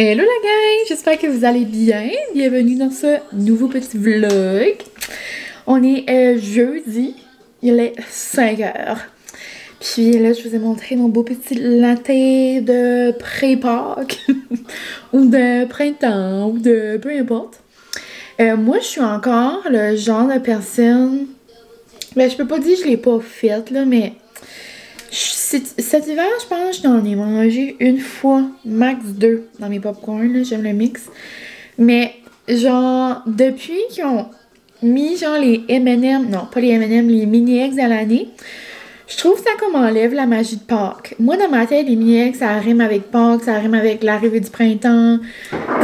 Hello la gang, j'espère que vous allez bien. Bienvenue dans ce nouveau petit vlog. On est jeudi, il est 5h. Puis là, je vous ai montré mon beau petit latte de pré-Pâques ou de printemps ou de peu importe. Moi, je suis encore le genre de personne... Ben, je peux pas dire que je l'ai pas faite, là, mais... Cet hiver, je pense que j'en ai mangé une fois, max 2 dans mes popcorn, j'aime le mix. Mais genre, depuis qu'ils ont mis genre les M&M, non pas les M&M, les mini-eggs à l'année, je trouve que ça comme enlève la magie de Pâques. Moi dans ma tête, les mini-eggs ça rime avec Pâques, ça rime avec l'arrivée du printemps.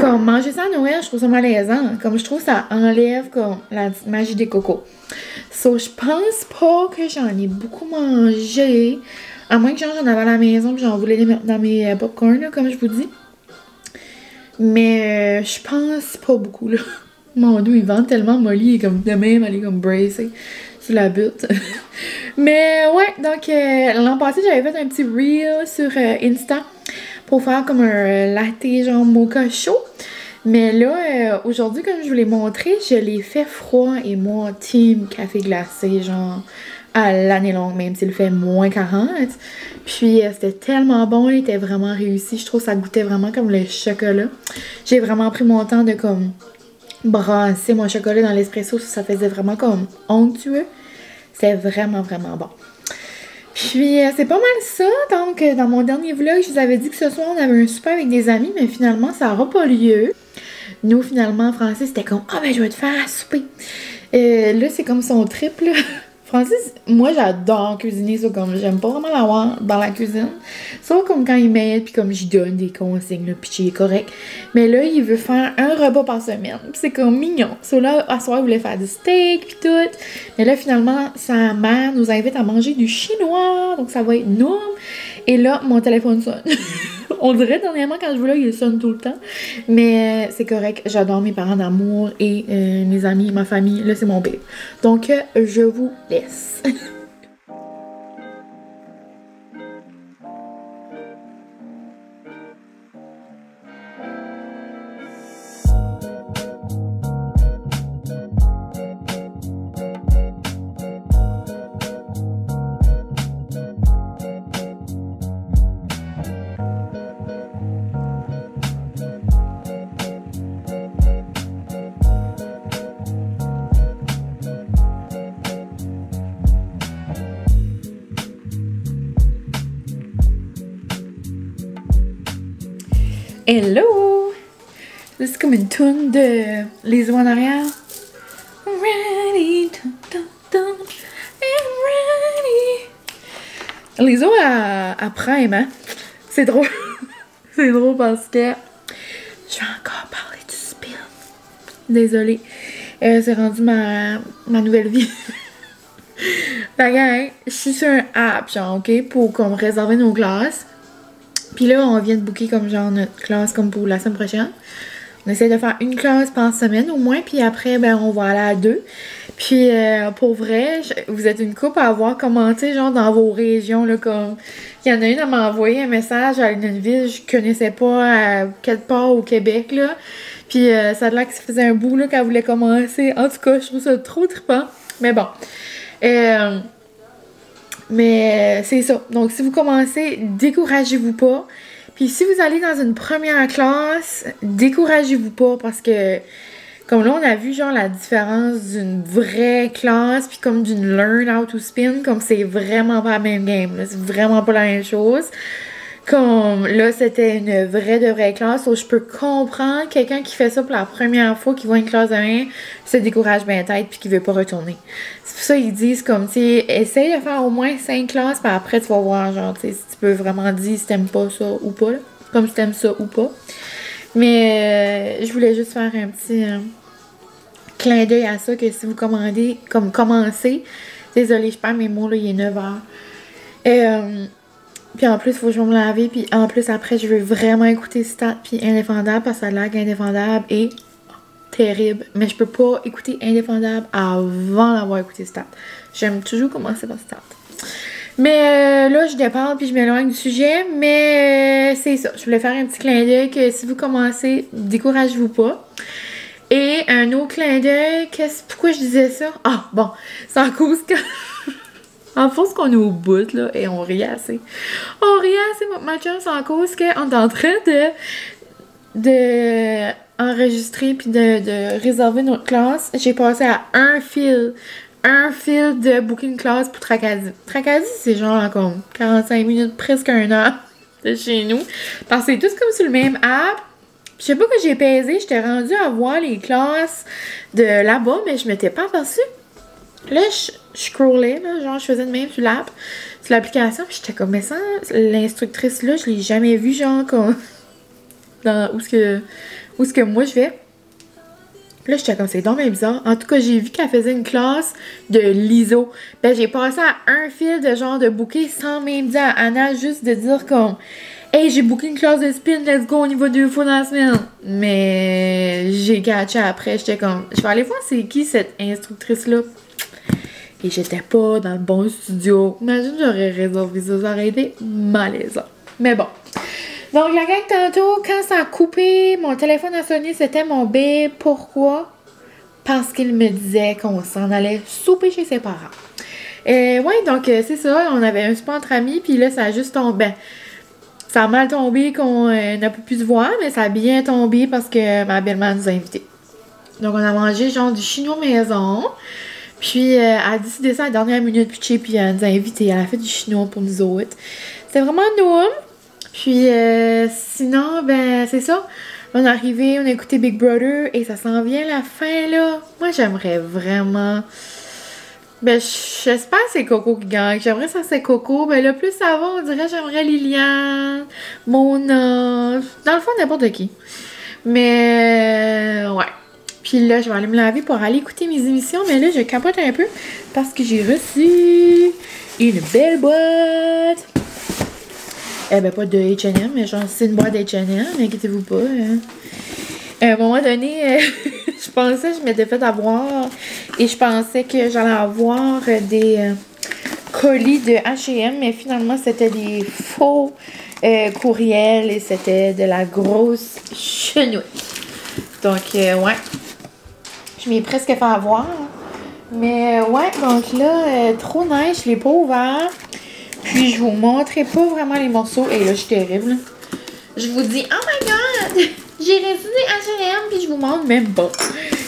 Comme manger ça à Noël, je trouve ça malaisant. Comme je trouve que ça enlève comme la magie des cocos. So, je pense pas que j'en ai beaucoup mangé. À moins que j'en avais à la maison et j'en voulais les mettre dans mes popcorn, là, comme je vous dis. Mais je pense pas beaucoup, là. Mon dos, il vend tellement Molly, et comme de même, elle est comme bracée sur la butte. Mais ouais, donc l'an passé, j'avais fait un petit reel sur Insta pour faire comme un latte genre mocha chaud. Mais là, aujourd'hui, comme je vous l'ai montré, je l'ai fait froid et moi, team café glacé, genre à l'année longue, même s'il fait moins 40. Puis c'était tellement bon, il était vraiment réussi. Je trouve que ça goûtait vraiment comme le chocolat. J'ai vraiment pris mon temps de comme brasser mon chocolat dans l'espresso. Ça faisait vraiment comme onctueux. C'est vraiment, vraiment bon. Puis c'est pas mal ça. Donc dans mon dernier vlog, je vous avais dit que ce soir, on avait un souper avec des amis, mais finalement, ça n'aura pas lieu. Nous, finalement, Francis, c'était comme « Ah, ben, je vais te faire à souper. » Là, c'est comme son trip, là. Francis, moi, j'adore cuisiner, ça, comme j'aime pas vraiment l'avoir dans la cuisine. Sauf comme quand il m'aide, puis comme j'y donne des consignes, là, puis il est correct. Mais là, il veut faire un repas par semaine. Puis c'est comme mignon. So là, à soir, il voulait faire du steak, puis tout. Mais là, finalement, sa mère nous invite à manger du chinois. Donc, ça va être noum. Et là, mon téléphone sonne. On dirait dernièrement quand je vlog, il sonne tout le temps. Mais c'est correct, j'adore mes parents d'amour et mes amis, ma famille. Là, c'est mon bébé. Donc, je vous laisse. Hello! C'est comme une toune de Les Oies en arrière. Ready, I'm ready. Les Oies à Prime, hein? C'est drôle. C'est drôle parce que je vais encore parler du spin. Désolée. C'est rendu ma nouvelle vie. Fait que, je suis sur un app, genre, ok, pour comme réserver nos classes. Puis là, on vient de booker comme genre notre classe comme pour la semaine prochaine. On essaie de faire une classe par semaine au moins, puis après, ben on va aller à 2. Puis pour vrai, vous êtes une couple à avoir commenté genre dans vos régions, là, comme... Il y en a une à m'envoyer un message à une ville que je connaissais pas à quelque part au Québec, là. Puis ça a l'air que ça faisait un bout, là, qu'elle voulait commencer. En tout cas, je trouve ça trop trippant. Mais bon. Mais c'est ça. Donc, si vous commencez, découragez-vous pas. Puis, si vous allez dans une première classe, découragez-vous pas parce que, comme là, on a vu, genre, la différence d'une vraie classe puis comme d'une learn how to spin, comme c'est vraiment pas la même game. C'est vraiment pas la même chose. Comme là, c'était une vraie classe où je peux comprendre quelqu'un qui fait ça pour la première fois, qui voit une classe de 1, se décourage bien tête puis qui veut pas retourner. C'est pour ça qu'ils disent comme, tu sais, essaye de faire au moins 5 classes puis après tu vas voir, genre, tu sais, si tu peux vraiment dire si t'aimes pas ça ou pas, là. Comme si t'aimes ça ou pas. Mais je voulais juste faire un petit clin d'œil à ça, que si vous commandez, comme commencez, désolée, je perds mes mots, là, il est 9h. Puis en plus, il faut que je vais me laver. Puis en plus, après, je veux vraiment écouter Stat puis Indéfendable parce que ça lag Indéfendable est terrible. Mais je peux pas écouter Indéfendable avant d'avoir écouté Stat. J'aime toujours commencer par Stat. Mais là, je déparle puis je m'éloigne du sujet. Mais c'est ça. Je voulais faire un petit clin d'œil que si vous commencez, découragez-vous pas. Et un autre clin d'œil, pourquoi je disais ça? Ah, bon, c'est en cause que... en force qu'on est au bout, là, et on rit assez. On rit assez, ma chum, c'est en cause qu'on est en train de enregistrer puis de réserver notre classe. J'ai passé à un fil de booking class pour Tracadie. Tracadie, c'est genre comme 45 minutes, presque 1 heure de chez nous. Parce que c'est tous comme sur le même app. Je sais pas que j'ai pesé, j'étais rendue à voir les classes de là-bas, mais je m'étais pas aperçue. Là, je scrollais, là, genre je faisais de même sur l'app, sur l'application, puis j'étais comme, mais ça, l'instructrice là, je l'ai jamais vue, genre, comme, dans, où est-ce que moi je vais. Là, j'étais comme, c'est donc bien bizarre. En tout cas, j'ai vu qu'elle faisait une classe de l'ISO. Ben, j'ai passé à un fil de genre de booker sans même dire à Anna, juste de dire comme, hey, j'ai booké une classe de spin, let's go, on y va 2 fois dans la semaine. Mais j'ai catché après, j'étais comme, je vais aller voir c'est qui cette instructrice-là. Et j'étais pas dans le bon studio. Imagine, j'aurais réservé ça, ça aurait été malaisant. Mais bon. Donc, la gang, tantôt, quand ça a coupé, mon téléphone a sonné, c'était mon B. Pourquoi? Parce qu'il me disait qu'on s'en allait souper chez ses parents. Ouais, donc, c'est ça, on avait un super entre amis, puis là, ça a juste tombé. Ben, ça a mal tombé qu'on n'a pas pu se voir, mais ça a bien tombé parce que ma belle-mère nous a invités. Donc, on a mangé genre du chinois maison. Puis, elle a décidé ça à la dernière minute, puis elle nous a invités. Elle a fait du chinois pour nous autres. C'était vraiment nous. Puis, sinon, ben, c'est ça. On est arrivé, on a écouté Big Brother et ça s'en vient la fin, là. Moi, j'aimerais vraiment... Ben, j'espère que c'est Coco qui gagne. J'aimerais ça, c'est Coco. Ben, le plus ça va, on dirait j'aimerais Liliane, Mona... Dans le fond, n'importe qui. Mais, ouais. Puis là, je vais aller me laver pour aller écouter mes émissions. Mais là, je capote un peu parce que j'ai reçu une belle boîte. Eh ben, pas de H&M, mais genre, c'est une boîte d'H&M, inquiétez-vous pas. Hein. À un moment donné, je pensais que je m'étais fait avoir et je pensais que j'allais avoir des colis de H&M, mais finalement, c'était des faux courriels et c'était de la grosse chenouille. Donc, ouais. Je m'y ai presque fait avoir. Mais ouais, donc là, trop nice, je l'ai pas ouvert. Puis je vous montrerai pas vraiment les morceaux. Et là, je suis terrible. Je vous dis, oh my god! J'ai reçu des H&M puis je vous montre même pas.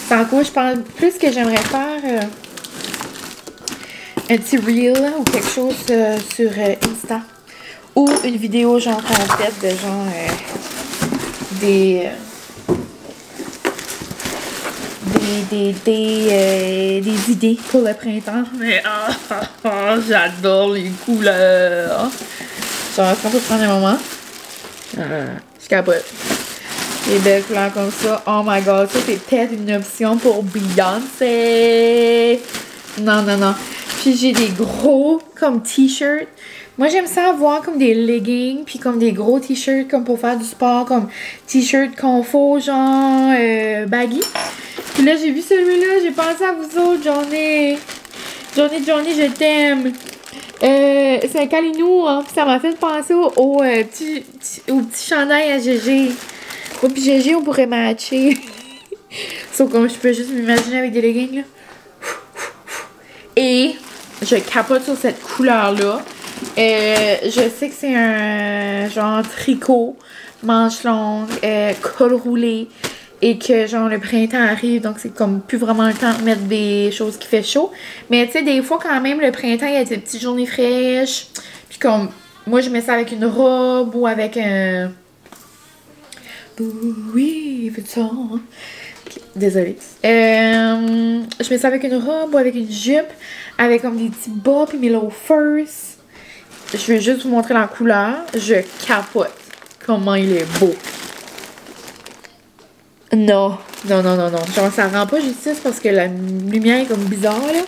C'est en quoi je parle plus que j'aimerais faire un petit reel ou quelque chose sur Insta. Ou une vidéo genre complète de genre des idées pour le printemps. Mais j'adore les couleurs. Genre, est-ce qu'on peut prendre un moment? Je capote. Les belles couleurs comme ça. Oh my god, ça c'est peut-être une option pour Beyoncé. Non, non, non. Puis j'ai des gros comme t-shirts. Moi j'aime ça avoir comme des leggings puis comme des gros t-shirts comme pour faire du sport, comme t-shirt confort genre baggy. Puis là j'ai vu celui-là, j'ai pensé à vous autres, Johnny, je t'aime. C'est un Calino, hein, ça m'a fait penser au petit chandail à GG. Oh, puis GG, on pourrait matcher. Sauf comme je peux juste m'imaginer avec des leggings, là. Et je capote sur cette couleur-là. Je sais que c'est un genre tricot, manche longue, col roulé. Et que genre le printemps arrive, donc c'est comme plus vraiment le temps de mettre des choses qui fait chaud. Mais tu sais, des fois quand même, le printemps, il y a des petites journées fraîches. Puis comme, moi je mets ça avec une robe ou avec un... Oui, ça, hein? Okay, désolée. Je mets ça avec une robe ou avec une jupe, avec comme des petits bas puis mes loafers. Je vais juste vous montrer la couleur. Je capote comment il est beau. Non, non, non, non, non. Genre, ça rend pas justice parce que la lumière est comme bizarre, là.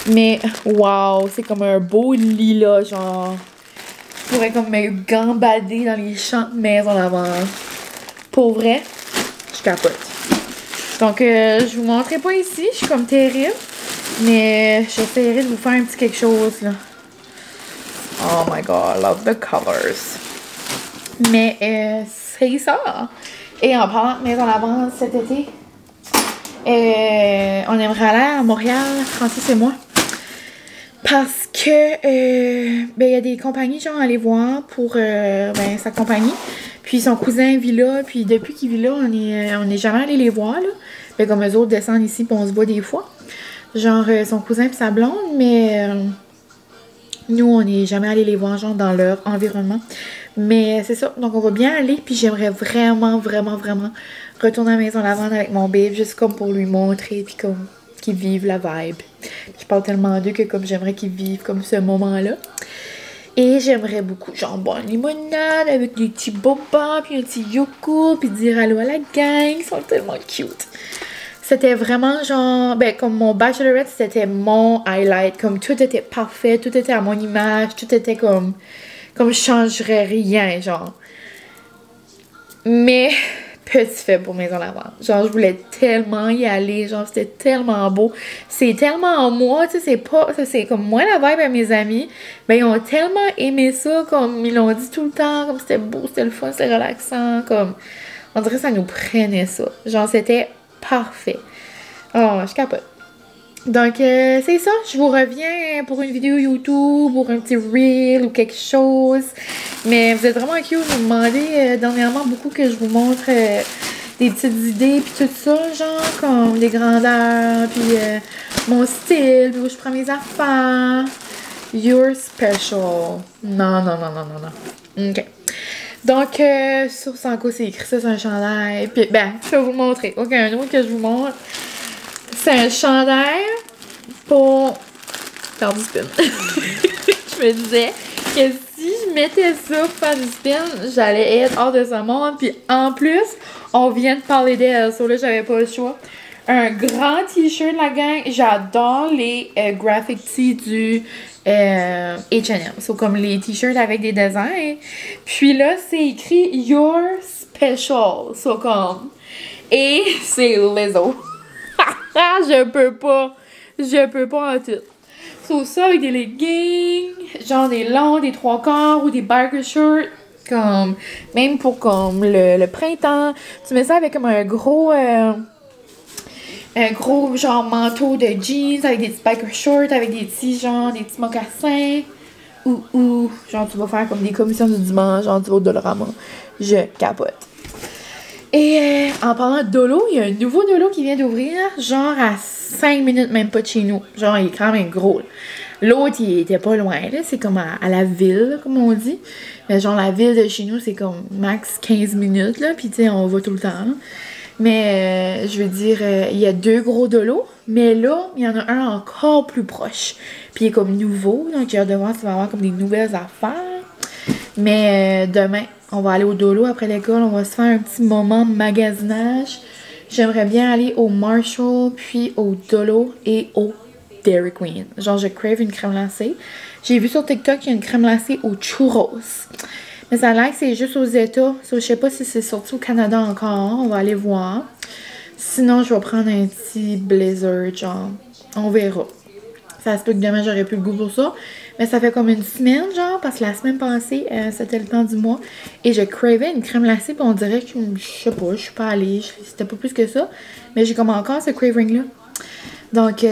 Mais, wow, c'est comme un beau lilas, genre. Je pourrais comme me gambader dans les champs de maison d'avant. Pour vrai, je capote. Donc, je vous montrerai pas ici. Je suis comme terrible. Mais j'essaierai de vous faire un petit quelque chose, là. Oh my god, I love the colors. Mais c'est ça. Et en parlant de maison d'avance cet été, on aimerait aller à Montréal, Francis et moi. Parce que ben, y a des compagnies genre à aller voir pour ben, sa compagnie. Puis son cousin vit là. Puis depuis qu'il vit là, on est jamais allé les voir. Là. Ben, comme eux autres descendent ici puis on se voit des fois. Genre son cousin puis sa blonde. Mais nous, on n'est jamais allé les voir genre dans leur environnement. Mais c'est ça. Donc on va bien aller. Puis j'aimerais vraiment, vraiment, vraiment retourner à la maison Lavande avec mon babe. Juste comme pour lui montrer. Puis comme qu'ils vivent la vibe. Je parle tellement d'eux que comme j'aimerais qu'ils vivent comme ce moment-là. Et j'aimerais beaucoup genre boire une limonade avec des petits boba puis un petit yogourt puis dire allô à la gang. Ils sont tellement cute. C'était vraiment genre, ben comme mon bachelorette, c'était mon highlight. Comme tout était parfait, tout était à mon image, tout était comme je changerais rien genre. Mais petit fait pour Maison Lavande. Genre, je voulais tellement y aller. Genre, c'était tellement beau. C'est tellement moi, tu sais, c'est pas... C'est comme moi, la vibe à mes amis. Ben, ils ont tellement aimé ça, comme ils l'ont dit tout le temps. Comme c'était beau, c'était le fun, c'était relaxant. Comme, on dirait que ça nous prenait ça. Genre, c'était parfait. Oh, je capote. Donc, c'est ça. Je vous reviens pour une vidéo YouTube, pour un petit reel ou quelque chose. Mais vous êtes vraiment cute. Vous me demandez dernièrement beaucoup que je vous montre des petites idées puis tout ça. Genre, comme des grandeurs, puis mon style, puis où je prends mes affaires. You're special. Non, non, non, non, non, non. OK. Donc, sur Sanko, c'est écrit ça sur un chandail. Puis, ben, je vais vous le montrer. OK, un autre que je vous montre. C'est un chandail pour faire du spin. Je me disais que si je mettais ça pour faire du spin, j'allais être hors de ce monde. Puis en plus, on vient de parler d'elle. So là, j'avais pas le choix. Un grand t-shirt, la gang. J'adore les graphic tees du H&M. So comme les t-shirts avec des dessins. Puis là, c'est écrit Your Special. So comme. Et c'est Lizzo. Je peux pas en tout. So, ça avec des leggings, genre des longs, des 3/4 ou des biker shirts, comme, même pour comme le printemps. Tu mets ça avec comme un gros genre manteau de jeans avec des petits biker shorts, avec des petits genre, des petits mocassins. Ou, genre tu vas faire comme des commissions du dimanche, genre du Dollarama. Je capote. Et en parlant de Dolo, il y a un nouveau Dolo qui vient d'ouvrir, genre à 5 minutes même pas de chez nous. Genre, il est quand même gros. L'autre, il était pas loin, là. C'est comme à la ville, là, comme on dit. Mais genre, la ville de chez nous, c'est comme max 15 minutes, là. Puis, tu sais, on va tout le temps, là. Mais, je veux dire, il y a 2 gros Dolo. Mais là, il y en a un encore plus proche. Puis, il est comme nouveau. Donc, j'ai hâte de voir s'il va y avoir comme des nouvelles affaires. Mais, demain, on va aller au Dolo après l'école. On va se faire un petit moment de magasinage. J'aimerais bien aller au Marshall, puis au Dolo et au Dairy Queen. Genre, je crave une crème glacée. J'ai vu sur TikTok qu'il y a une crème glacée au churros. Mais ça a l'air que c'est juste aux États. So, je sais pas si c'est sorti au Canada encore. On va aller voir. Sinon, je vais prendre un petit Blizzard, genre. On verra. Ça se peut que demain, j'aurais plus le goût pour ça. Mais ça fait comme une semaine, genre, parce que la semaine passée, c'était le temps du mois. Et je cravais une crème glacée, puis on dirait que, je sais pas, je suis pas allée. C'était pas plus que ça. Mais j'ai comme encore ce craving-là. Donc,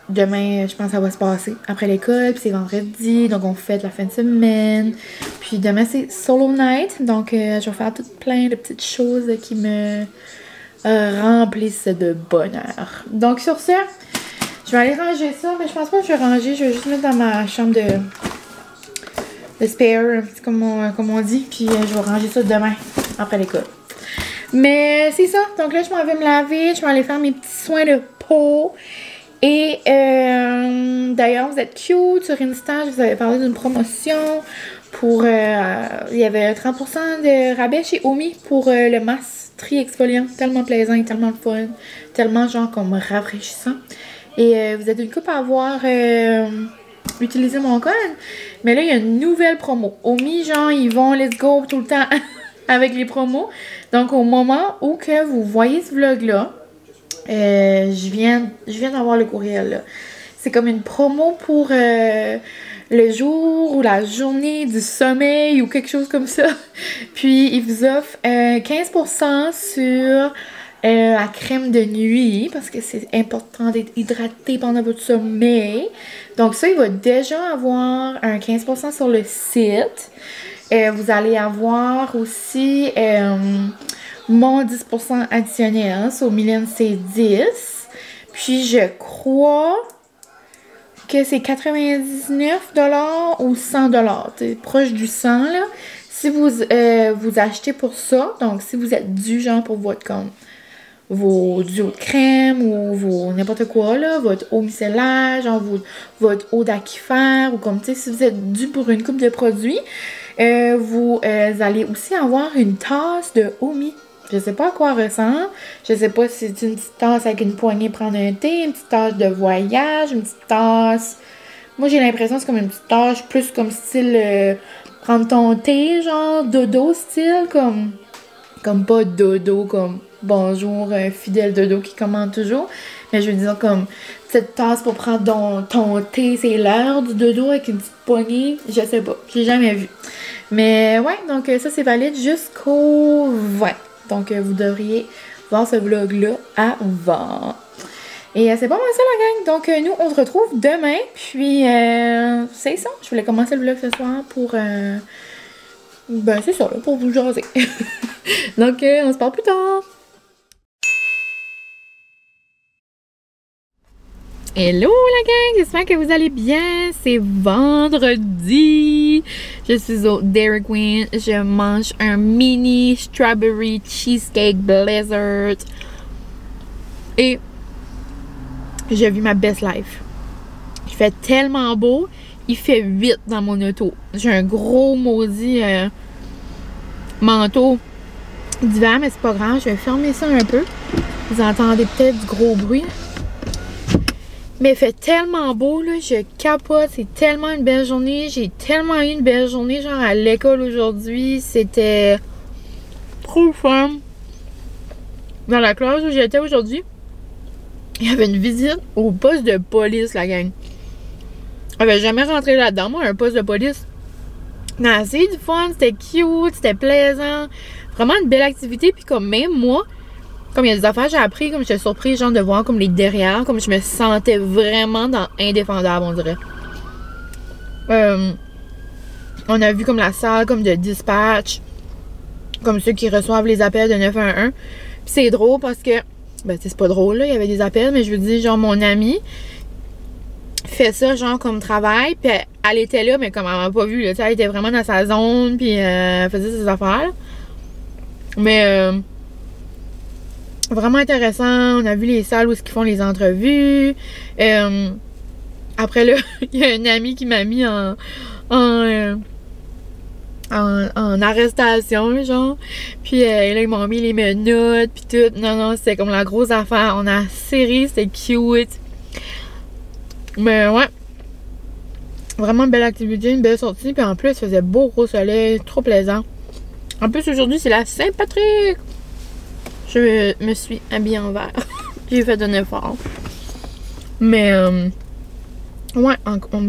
demain, je pense que ça va se passer après l'école. Puis c'est vendredi, donc on fête la fin de semaine. Puis demain, c'est solo night. Donc, je vais faire tout plein de petites choses qui me remplissent de bonheur. Donc, sur ce... Je vais aller ranger ça, mais je pense pas que je vais ranger. Je vais juste mettre dans ma chambre de spare, comme on dit. Puis je vais ranger ça demain, après l'école. Mais c'est ça. Donc là, je m'en vais me laver. Je vais aller faire mes petits soins de peau. Et d'ailleurs, vous êtes cute. Sur Insta, je vous avais parlé d'une promotion pour... il y avait 30% de rabais chez Omi pour le masque tri-exfoliant. Tellement plaisant, tellement fun. Tellement genre comme rafraîchissant. Et vous êtes une couple à avoir utilisé mon code. Mais là, il y a une nouvelle promo. Omi, genre, ils vont let's go tout le temps avec les promos. Donc, au moment où que vous voyez ce vlog-là, je viens d'avoir le courriel, là. C'est comme une promo pour le jour ou la journée du sommeil ou quelque chose comme ça. Puis, ils vous offrent 15% sur la crème de nuit parce que c'est important d'être hydraté pendant votre sommeil. Donc, ça, il va déjà avoir un 15% sur le site. Vous allez avoir aussi mon 10% additionnel sur Mylène C10. Puis, je crois que c'est 99$ ou 100$. C'est proche du 100$, là. Si vous achetez pour ça, donc si vous êtes dû, genre, pour votre compte, vos duos de crème ou vos n'importe quoi, là, votre eau micellaire, genre votre eau d'aquifère, ou comme, tu sais, si vous êtes dû pour une coupe de produits, vous allez aussi avoir une tasse de Omi. Je sais pas à quoi elle ressemble. Je sais pas si c'est une petite tasse avec une poignée prendre un thé, une petite tasse de voyage, une petite tasse... Moi, j'ai l'impression que c'est comme une petite tasse plus comme style prendre ton thé, genre dodo style, comme pas dodo, comme bonjour, fidèle dodo qui commande toujours. Mais je veux dire comme petite tasse pour prendre ton thé, c'est l'heure du dodo avec une petite poignée. Je sais pas, j'ai jamais vu. Mais ouais, donc ça c'est valide jusqu'au 20. Donc, vous devriez voir ce vlog-là avant. Et c'est pas mal ça, la gang. Donc, nous, on se retrouve demain. Puis, c'est ça. Je voulais commencer le vlog ce soir pour... ben, c'est ça, là, pour vous jaser. Donc, on se parle plus tard. Hello la gang, j'espère que vous allez bien. C'est vendredi. Je suis au Dairy Queen. Je mange un mini strawberry cheesecake blizzard. Et j'ai vu ma best life. Il fait tellement beau. Il fait 8 dans mon auto. J'ai un gros maudit manteau d'hiver, mais c'est pas grave. Je vais fermer ça un peu. Vous entendez peut-être du gros bruit. Mais il fait tellement beau, là, je capote, c'est tellement une belle journée. J'ai tellement eu une belle journée, genre à l'école aujourd'hui. C'était trop fun. Dans la classe où j'étais aujourd'hui, il y avait une visite au poste de police, la gang. J'avais jamais rentré là-dedans, moi, un poste de police. Mais assez du fun, c'était cute, c'était plaisant. Vraiment une belle activité, puis comme même moi, comme il y a des affaires j'ai appris, comme j'étais surprise genre de voir comme les derrière, comme je me sentais vraiment dans indéfendable, on dirait. On a vu comme la salle comme de dispatch, comme ceux qui reçoivent les appels de 911. Puis c'est drôle parce que, ben c'est pas drôle là, il y avait des appels, mais je veux dire genre mon amie fait ça genre comme travail, puis elle était là, mais comme elle m'a pas vu, là, elle était vraiment dans sa zone, puis elle faisait ses affaires. Mais vraiment intéressant. On a vu les salles où ils font les entrevues. Après là, il y a une amie qui m'a mis en arrestation, genre. Puis là, ils m'ont mis les menottes, puis tout. Non, c'était comme la grosse affaire. On a serré, c'était cute. Mais ouais. Vraiment une belle activité, une belle sortie. Puis en plus, il faisait beau gros soleil, trop plaisant. En plus, aujourd'hui, c'est la Saint-Patrick. Je me suis habillée en vert. J'ai fait un effort. Mais, ouais,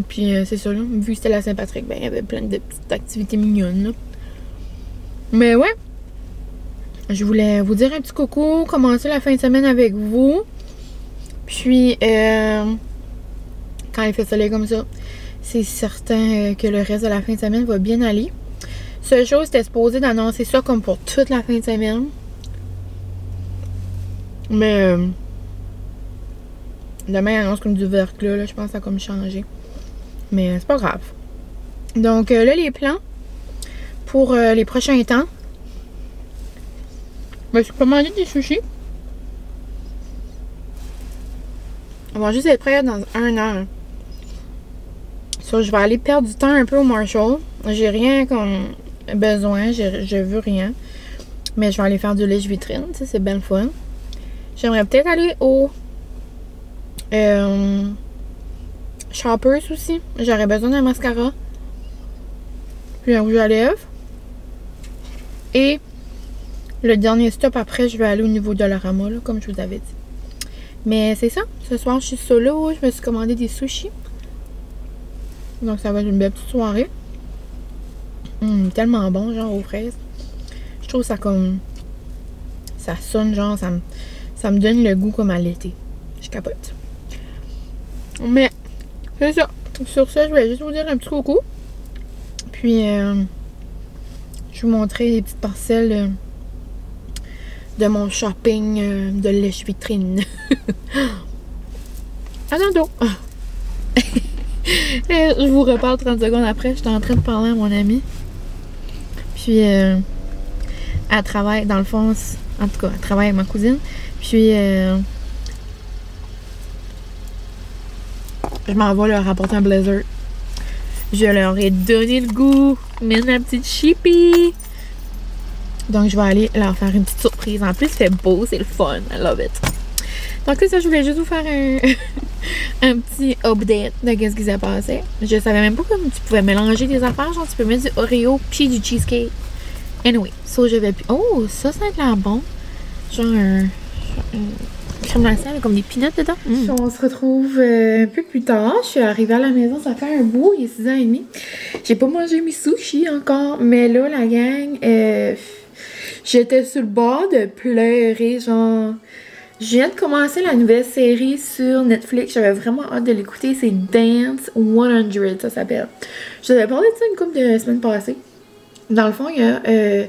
puis c'est ça, là. Vu que c'était la Saint-Patrick, ben, il y avait plein de petites activités mignonnes, là. Mais, ouais. Je voulais vous dire un petit coucou, commencer la fin de semaine avec vous. Puis, quand il fait soleil comme ça, c'est certain que le reste de la fin de semaine va bien aller. Seule chose, c'était supposé d'annoncer ça comme pour toute la fin de semaine. Mais demain, il annonce comme du verglas, là. Je pense que ça a comme changé. Mais c'est pas grave. Donc là, les plans pour les prochains temps. Ben, je peux manger des sushis. On va juste être prêt dans 1 heure. So, je vais aller perdre du temps un peu au Marshall. J'ai rien comme besoin. Je veux rien. Mais je vais aller faire du lèche-vitrine. Ça, c'est bien le fun. J'aimerais peut-être aller au Shoppers aussi. J'aurais besoin d'un mascara. Puis un rouge à lèvres. Et le dernier stop après, je vais aller au niveau de Dollarama, là, comme je vous avais dit. Mais c'est ça. Ce soir, je suis solo. Je me suis commandé des sushis. Donc ça va être une belle petite soirée. Tellement bon, genre, aux fraises. Je trouve ça comme... Ça sonne, genre, ça me donne le goût comme à l'été. Je capote. Mais, c'est ça. Sur ça, je voulais juste vous dire un petit coucou. Puis, je vais vous montrer les petites parcelles de mon shopping de lèche-vitrine. À tantôt! Je vous reparle 30 secondes après. J'étais en train de parler à mon amie. Puis, elle travaille, dans le fond, en tout cas, elle travaille avec ma cousine. Puis, je m'en vais leur apporter un blazer. Je leur ai donné le goût. Mais ma petite chippie. Donc, je vais aller leur faire une petite surprise. En plus, c'est beau, c'est le fun. I love it. Donc, c'est ça, je voulais juste vous faire un petit update de ce qui s'est passé. Je savais même pas comment tu pouvais mélanger des affaires. Genre, tu peux mettre du Oreo puis du cheesecake. Anyway, ça, je vais... Oh, ça a l'air bon. Genre, crème glacée avec comme des peanuts dedans. On se retrouve un peu plus tard. Je suis arrivée à la maison, ça fait un bout, il est 6h30. J'ai pas mangé mes sushis encore, mais là, la gang, j'étais sur le bord de pleurer, genre... Je viens de commencer la nouvelle série sur Netflix, j'avais vraiment hâte de l'écouter, c'est Dance 100, ça s'appelle. Je vous avais parlé de ça une couple de semaines passées. Dans le fond, il y a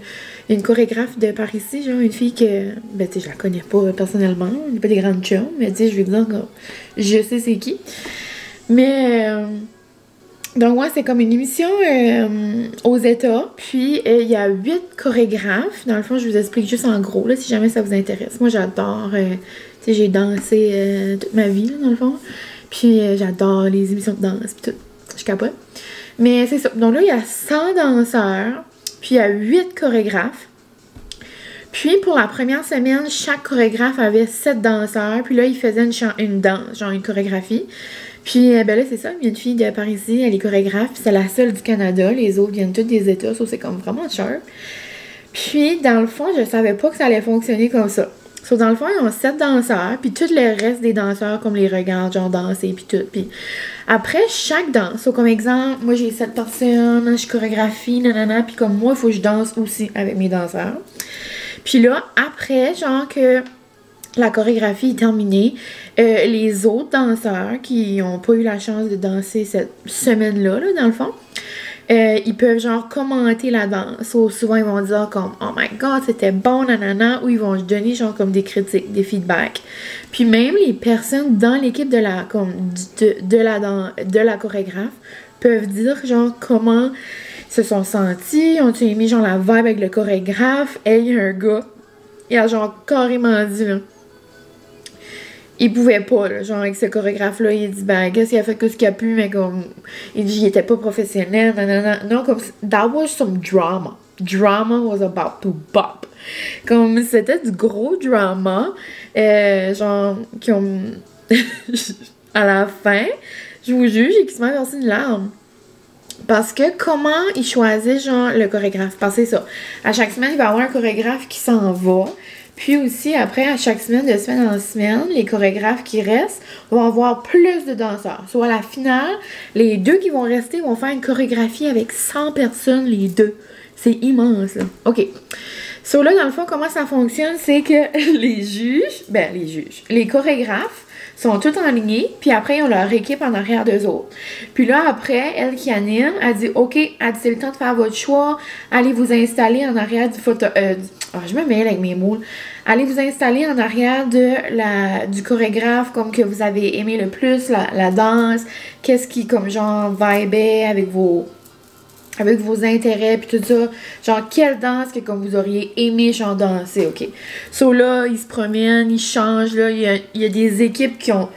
une chorégraphe de par ici, genre une fille que, ben tu sais, je la connais pas personnellement, on n'est pas des grandes chums, mais tu sais, je vais dire que je sais c'est qui. Mais, donc ouais, c'est comme une émission aux États, puis il y a 8 chorégraphes. Dans le fond, je vous explique juste en gros, là, si jamais ça vous intéresse. Moi, j'adore, tu sais, j'ai dansé toute ma vie, là, dans le fond. Puis j'adore les émissions de danse, puis tout, je capote. Mais c'est ça, donc là, il y a 100 danseurs, puis il y a 8 chorégraphes. Puis pour la première semaine, chaque chorégraphe avait 7 danseurs, puis là, ils faisaient une danse, genre une chorégraphie. Puis, ben là, c'est ça, il y a une fille de par ici, elle est chorégraphe, puis c'est la seule du Canada, les autres viennent tous des États, ça c'est comme vraiment cher. Puis, dans le fond, je savais pas que ça allait fonctionner comme ça. Dans le fond, ils ont 7 danseurs, puis tout le reste des danseurs, comme les regardent, genre danser, puis tout. Puis après, chaque danse, comme exemple, moi j'ai 7 personnes, je chorégraphie, nanana, puis comme moi, il faut que je danse aussi avec mes danseurs. Puis là, après, genre que la chorégraphie est terminée, les autres danseurs qui n'ont pas eu la chance de danser cette semaine-là, là, dans le fond, ils peuvent genre commenter la danse. Ou souvent ils vont dire comme oh my god c'était bon nanana, ou ils vont donner genre comme des critiques, des feedbacks. Puis même les personnes dans l'équipe de la comme de la chorégraphe peuvent dire genre comment ils se sont sentis, ont-ils aimé genre la vibe avec le chorégraphe. Et il y a un gars, il a genre carrément dit là, il pouvait pas, là, genre avec ce chorégraphe-là, il dit ben qu'est-ce qu'il a fait que ce qu'il a pu, mais comme il dit il était pas professionnel, nanana. Non, comme that was some drama. Drama was about to bop. Comme c'était du gros drama, genre qui ont à la fin, je vous juge, j'ai quasiment versé une larme. Parce que comment ils choisissent genre le chorégraphe? Parce que c'est ça. À chaque semaine, il va y avoir un chorégraphe qui s'en va. Puis aussi, après, à chaque semaine, de semaine en semaine, les chorégraphes qui restent vont avoir plus de danseurs. Soit à la finale, les 2 qui vont rester vont faire une chorégraphie avec 100 personnes, les 2. C'est immense, là. OK. Là, dans le fond, comment ça fonctionne, c'est que les chorégraphes sont tous en ligne, puis après, ils ont leur équipe en arrière d'eux autres. Puis là, après, elle qui anime, elle dit, OK, elle dit, c'est le temps de faire votre choix, allez vous installer en arrière du photo... je me mêle avec mes mots. Allez vous installer en arrière du chorégraphe, comme que vous avez aimé le plus, la danse, qu'est-ce qui, comme genre, vibait avec vos intérêts, puis tout ça. Genre, quelle danse que comme vous auriez aimé, genre, danser, OK. Là, ils se promènent, ils changent, là. Il y a des équipes qui ont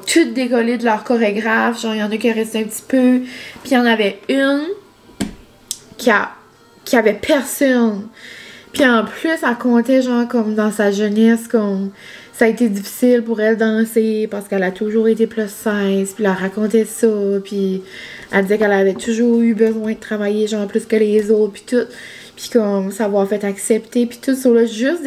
toutes décollé de leur chorégraphe. Genre, il y en a qui restent un petit peu. Puis, il y en avait une qui avait personne. Puis, en plus, elle comptait, genre, comme dans sa jeunesse, comme... Ça a été difficile pour elle danser parce qu'elle a toujours été plus 16, puis elle racontait ça, puis elle disait qu'elle avait toujours eu besoin de travailler genre plus que les autres, puis tout, puis comme savoir fait accepter, puis tout ça là, juste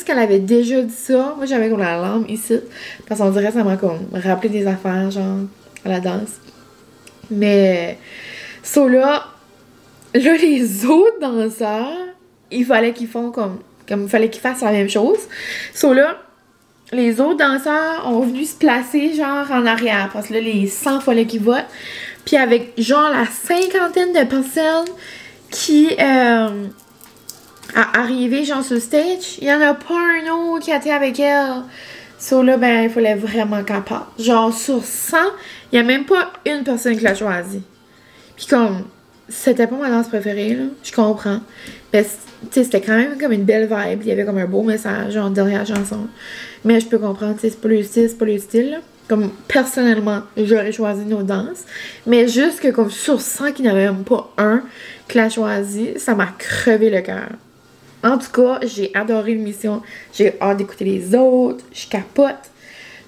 qu'elle avait déjà dit ça, moi j'avais comme la larme ici, parce qu'on dirait que ça m'a comme rappelé des affaires genre à la danse. Mais ça là, là, les autres danseurs, il fallait qu'ils font comme il fallait qu'ils fassent la même chose. So là, les autres danseurs ont venu se placer genre en arrière parce que là, les 100 fallait qu'ils votent. Puis avec genre la cinquantaine de personnes qui arrivaient genre sur le stage, il y en a pas un autre qui était avec elle. So là, ben, il fallait vraiment qu'elle parte. Genre sur 100, il y a même pas une personne qui l'a choisi. Puis comme, c'était pas ma danse préférée, là, je comprends. Mais tu sais, c'était quand même comme une belle vibe. Il y avait comme un beau message genre derrière la chanson. Mais je peux comprendre, tu sais, c'est pas le style, c'est pas le style, là. Comme, personnellement, j'aurais choisi nos danses. Mais juste que, comme, sur 100 qu'il n'y en avait même pas un qui l'a choisi, ça m'a crevé le cœur. En tout cas, j'ai adoré l'émission. J'ai hâte d'écouter les autres. Je capote.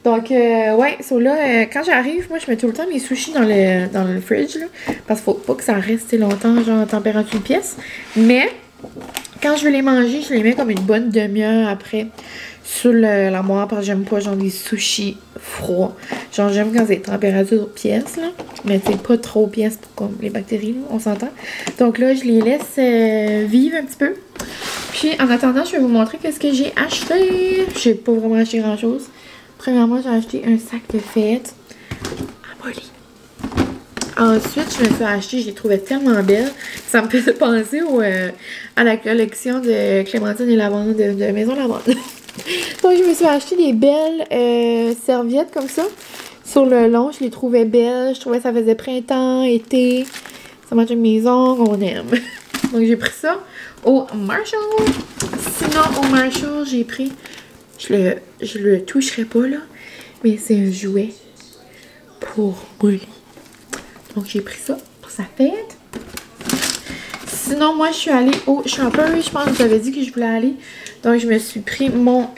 Donc, ouais, so là, quand j'arrive, moi, je mets tout le temps mes sushis dans le fridge, là. Parce qu'il faut pas que ça reste longtemps, genre, en température pièce. Mais, quand je veux les manger, je les mets comme une bonne demi-heure après sur l'armoire parce que j'aime pas genre des sushis froids. Genre j'aime quand c'est température pièce là, mais c'est pas trop pièce pour comme les bactéries là, on s'entend. Donc là je les laisse vivre un petit peu. Puis en attendant, je vais vous montrer qu'est-ce que j'ai acheté. J'ai pas vraiment acheté grand chose. Premièrement, j'ai acheté un sac de fête à Molly. Ensuite, je me suis acheté, je les trouvais tellement belles. Ça me faisait penser à la collection de Clémentine et Lavande de Maison Lavande. Donc, je me suis acheté des belles serviettes comme ça. Sur le long, je les trouvais belles. Je trouvais que ça faisait printemps, été. Ça matche mes ongles, on aime. Donc, j'ai pris ça au Marshall. Sinon, au Marshall, j'ai pris... Je le toucherai pas, là. Mais c'est un jouet pour Molly. Donc, j'ai pris ça pour sa fête. Sinon, moi, je suis allée au Shopper. Je pense que j'avais dit que je voulais aller. Donc, je me suis pris mon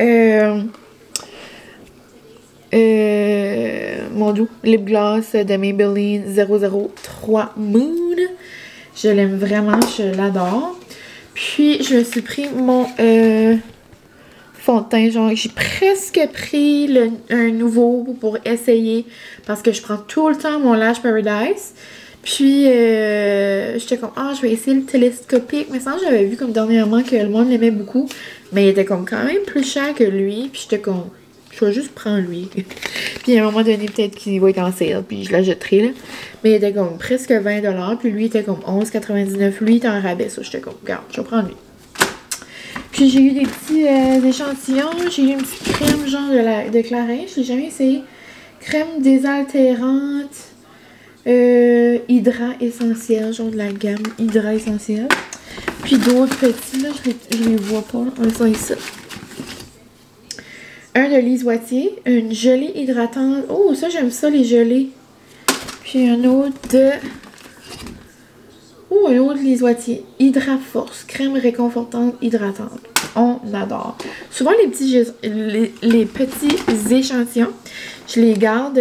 doux lip gloss de Maybelline 003 Moon. Je l'aime vraiment, je l'adore. Puis, je me suis pris mon fond de teint. Genre, j'ai presque pris un nouveau pour essayer. Parce que je prends tout le temps mon Lash Paradise. Puis, j'étais comme, je vais essayer le télescopique. Mais ça, j'avais vu comme dernièrement que le monde l'aimait beaucoup. Mais il était comme quand même plus cher que lui. Puis, j'étais comme, je vais juste prendre lui. Puis, à un moment donné, peut-être qu'il va être en sale. Puis, je l'achèterai, là. Mais il était comme presque 20$. Puis, lui, il était comme 11,99$. Lui, il était en rabais. Ça, j'étais comme, regarde, je vais prendre lui. Puis, j'ai eu des petits échantillons. J'ai eu une petite crème, genre de Clarins. Je l'ai jamais essayé. Crème désaltérante. Hydra essentiel, genre de la gamme Hydra essentiel. Puis d'autres petits, là, je les vois pas. Ils sont ici. Un de Lise Wattier, une gelée hydratante. Oh, ça, j'aime ça, les gelées. Puis un autre de... Oh, un autre Lise Wattier. Hydra Force, crème réconfortante hydratante. On adore. Souvent, les petits échantillons, je les garde...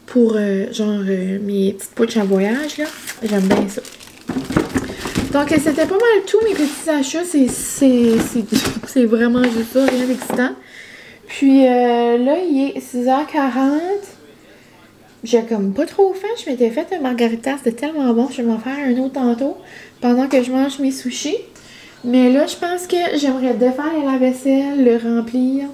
pour mes petites pouches à voyage, là. J'aime bien ça. Donc, c'était pas mal tout mes petits achats. C'est vraiment juste ça, rien d'excitant. Puis là, il est 6h40. J'ai comme pas trop faim. Je m'étais fait un margarita. C'était tellement bon. Je vais m'en faire un autre tantôt pendant que je mange mes sushis. Mais là, je pense que j'aimerais défaire la lave-vaisselle, le remplir.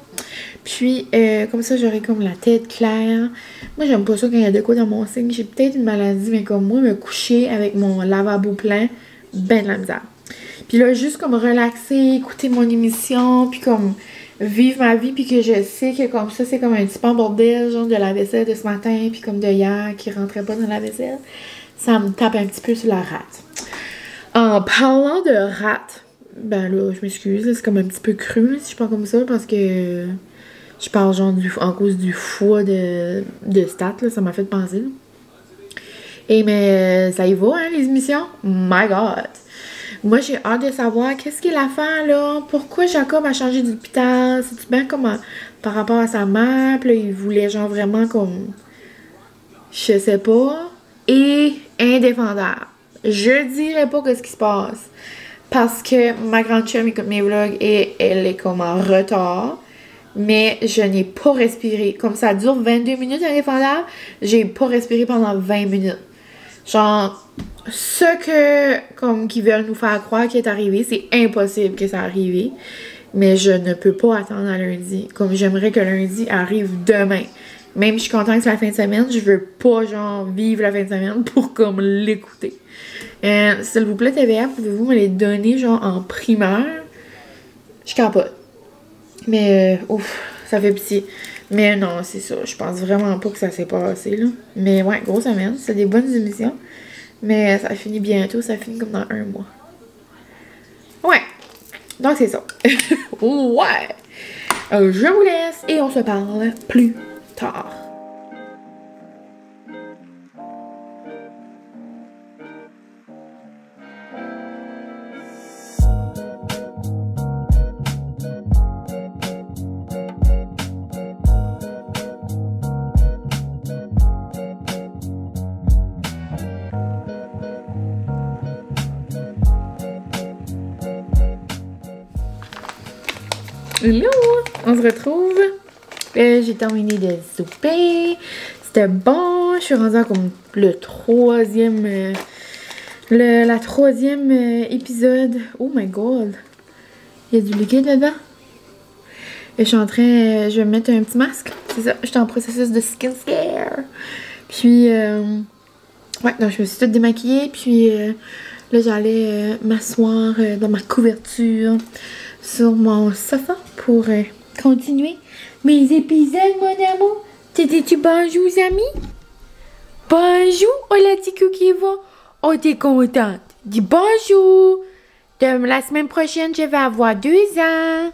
Puis, comme ça, j'aurais comme la tête claire. Moi, j'aime pas ça quand il y a de quoi dans mon signe. J'ai peut-être une maladie, mais comme moi, me coucher avec mon lavabo plein, ben de la misère. Puis là, juste comme relaxer, écouter mon émission, puis comme vivre ma vie, puis que je sais que comme ça, c'est comme un petit peu en bordel, genre de la vaisselle de ce matin, puis comme de hier, qui rentrait pas dans la vaisselle. Ça me tape un petit peu sur la rate. En parlant de rate, ben là, je m'excuse, c'est comme un petit peu cru, si je parle comme ça, parce que... Je parle genre en cause du foie de stats, là, ça m'a fait penser. Là. Et mais ça y va, hein, les émissions? My God! Moi, j'ai hâte de savoir qu'est-ce qu'il a l'affaire, là. Pourquoi Jacob a changé d'hôpital? C'est-tu bien comme par rapport à sa mère? Puis là, il voulait genre vraiment comme... Je sais pas. Et indéfendable. Je dirais pas qu'est-ce qui se passe. Parce que ma grande chum écoute mes vlogs et elle est comme en retard. Mais je n'ai pas respiré. Comme ça dure 22 minutes indéfendable, j'ai pas respiré pendant 20 minutes. Genre, ce que, comme, qu'ils veulent nous faire croire qui est arrivé, c'est impossible que ça arrive. Mais je ne peux pas attendre à lundi. Comme, j'aimerais que lundi arrive demain. Même si je suis contente que c'est la fin de semaine, je veux pas, genre, vivre la fin de semaine pour, comme, l'écouter. S'il vous plaît, TVA, pouvez-vous me les donner, genre, en primaire? Je capote. Mais, ouf, ça fait pitié. Mais non, c'est ça. Je pense vraiment pas que ça s'est passé, là. Mais ouais, grosse semaine. C'est des bonnes émissions. Mais ça finit bientôt. Ça finit comme dans 1 mois. Ouais. Donc, c'est ça. Ouais. Je vous laisse et on se parle plus tard. Hello! On se retrouve. J'ai terminé de souper. C'était bon. Je suis rendue à comme le troisième... la troisième épisode. Oh my god! Il y a du liquide là-dedans. Et je suis en train... je vais me mettre un petit masque. C'est ça. J'étais en processus de skincare. Puis... ouais, donc je me suis toute démaquillée. Puis là, j'allais m'asseoir dans ma couverture sur mon sofa pour continuer mes épisodes, mon amour. T'étais-tu bonjour, amis? Bonjour, oh la petite qui va. Oh, t'es contente. Dis bonjour. La semaine prochaine, je vais avoir 2 ans.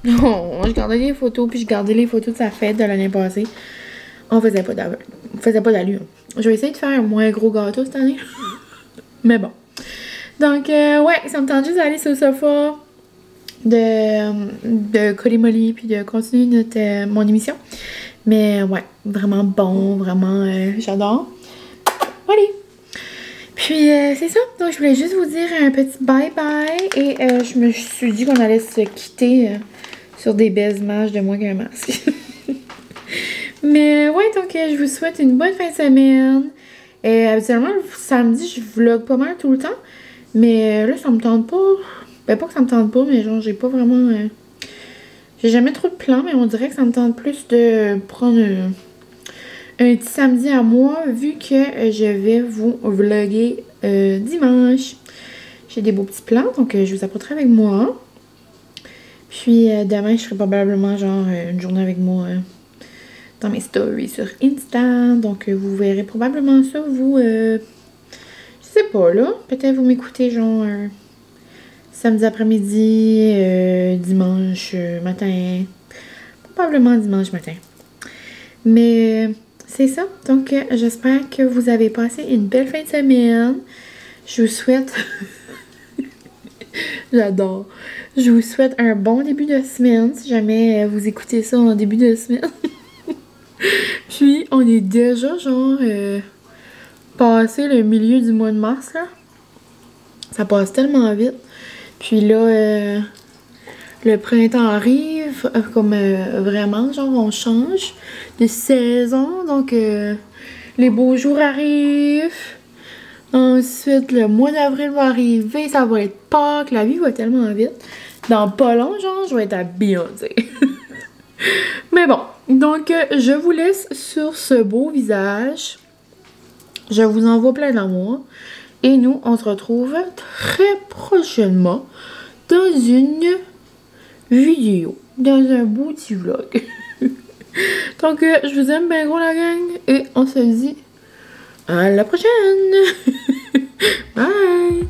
Non, je gardais les photos, puis je gardais les photos de sa fête de l'année passée. On faisait pas d'allure. Je vais essayer de faire un moins gros gâteau cette année. Mais bon. Donc, ouais, ça me tente juste d'aller sur le sofa, de coller molly, puis de continuer mon émission. Mais ouais, vraiment bon, vraiment, j'adore. Allez! Puis, c'est ça. Donc, je voulais juste vous dire un petit bye-bye. Et je me suis dit qu'on allait se quitter sur des belles images de moi qu'un masque. Mais ouais, donc, je vous souhaite une bonne fin de semaine. Et habituellement, le samedi, je vlog pas mal tout le temps. Mais là, ça me tente pas. Ben, pas que ça me tente pas, mais genre, j'ai pas vraiment... j'ai jamais trop de plans, mais on dirait que ça me tente plus de prendre un petit samedi à moi, vu que je vais vous vlogger dimanche. J'ai des beaux petits plans, donc je vous apporterai avec moi. Puis demain, je ferai probablement genre une journée avec moi dans mes stories sur Insta. Donc vous verrez probablement ça, vous... je sais pas, là. Peut-être vous m'écoutez genre... samedi après-midi, dimanche matin, probablement dimanche matin. Mais c'est ça. Donc, j'espère que vous avez passé une belle fin de semaine. Je vous souhaite... J'adore. Je vous souhaite un bon début de semaine, si jamais vous écoutez ça en début de semaine. Puis, on est déjà genre passé le milieu du mois de mars, là. Ça passe tellement vite. Puis là, le printemps arrive, comme vraiment, genre, on change de saison. Donc, les beaux jours arrivent. Ensuite, le mois d'avril va arriver. Ça va être Pâques. La vie va tellement vite. Dans pas long, genre, je vais être à Beyoncé. Mais bon, donc, je vous laisse sur ce beau visage. Je vous envoie plein d'amour. Et nous, on se retrouve très prochainement dans une vidéo, dans un beau petit vlog. Donc, je vous aime bien gros la gang et on se dit à la prochaine. Bye!